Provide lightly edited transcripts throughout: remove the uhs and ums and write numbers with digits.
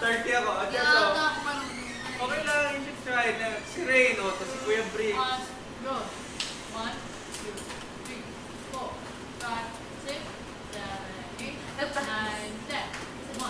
Thirty ako. Adyan Kaya so. nga ako marunong. Okay lang, you should try. Si Rain, o, tapos si Kuya Brick. Go. 1, 2, 3, 4, 5, 6, 7, 8, 9, 10. 1,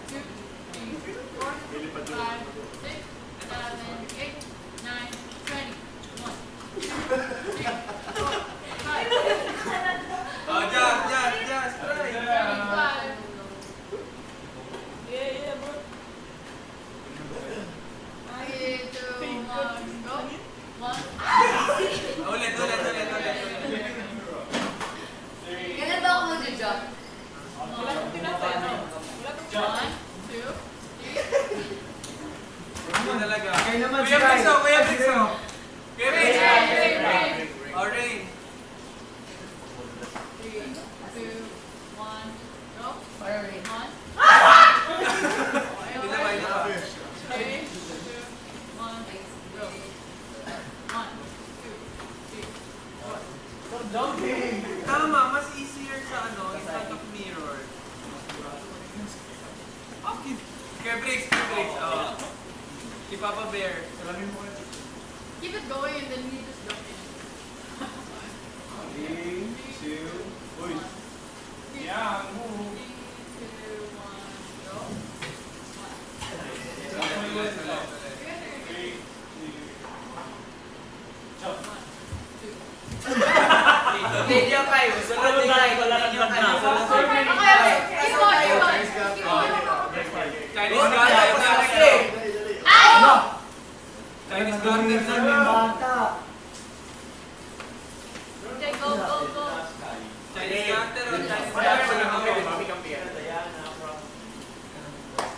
2, 3, 4, 5, 6, 7, 8, 9, 20. 1, 2, 3, 4, 5, 6, Oh, just try. 7, 8, 9, 10. Yeah, bro. 3, 2, 1, go. 1, Ulit. Kailan ba ako mag-jump? Wala kang tinatay, no? Wala kang tinatay. 1, 2, 3. Ano talaga? Kayo naman, Kuya si Brick, Rai. so, Kuya Brick, so. Kuya Brick. Rain. Oh, Rain. 3, 2, 1, go. Or rain? 1. Hindi na ba, hindi na ba? 3, 2, 1, go. 1, 2, 3, 4. Stop jumping. Tama, mas easier sa ano, in front of mirror. Okay. Kuya Brick, oh. Si Papa Bear. Salamin mo kayo. Keep it going and then you just jump in. 3, 2, uy. Yeah, move. 3, 2, 1, go. 1, Ulit. 3, 2, jump. 2. Media kayo. Sunod ni Kai. Wala kang na. Okay, keep going. Chinese garter. Ay! Chinese garter Sa na. bata. Okay, go. Chinese garter o Chinese Kaya garter. sila kami, Okay. mami kampiyan.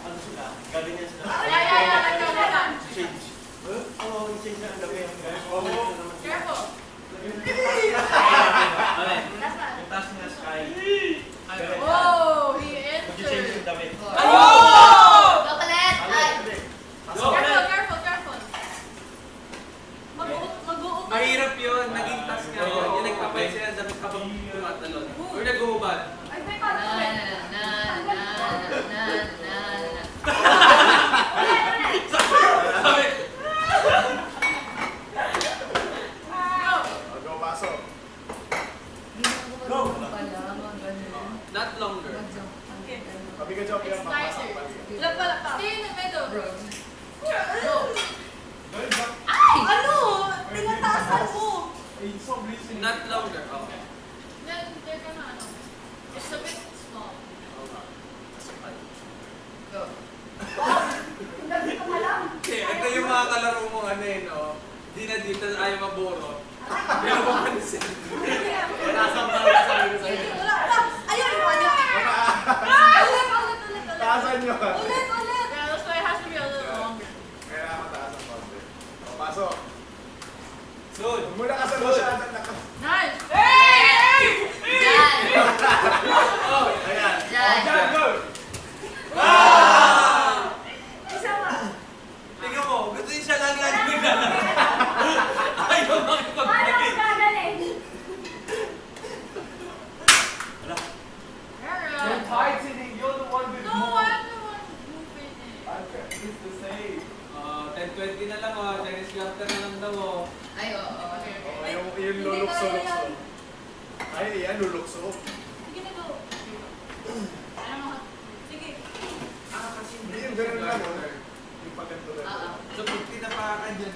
Ano sila? Galing yan sila. Yeah. Let's go. Change. Oo, change na ang dami. Careful. Okay. Last one. Yung taas niya, Sky. Oh, he Mag-change entered. yung damit. Oh! Go ulit! Ay! Careful. Mag-uupad. Mahirap yun. Naging task nga yun. Yung nagpapalit sila ng damit habang tumatalon. Or nag-uubad. I think Na, I'm na, na, na, na, na. Sabi, Go, baso. Go! Pala, mga ganun. not longer. mo ano eh, no? Di na dito ayaw maburo. Pero mapansin. Nasa parang sabi ko sa'yo. Wala, wala. Ayun, ulit. Ulit. Taasan nyo. Ulit. Yeah, that's why it has to be a little longer. Kailangan mataas ang konti. O, pasok. Soon. Huwag mo na kasal masyadong Nice! Yan. Oh, Ayan. Yan. Diyan, go! Isa pa. Tingnan mo, gusto niya siya lang naglalaro. Ayaw makipag-play. gagaling? You're tied to the, you're the one with No, more. I'm the one moving it. Okay, it's the same. 10-20 na lang oh, Chinese garter na lang daw oh. Ay, oo. O, yung lulukso-lukso. Ay, yan, lulukso. Sige na, go. Ano mo? Sige. Hindi, yung ganun lang. Yung pagkanto lang. Oo. So, pag tinapakan dyan,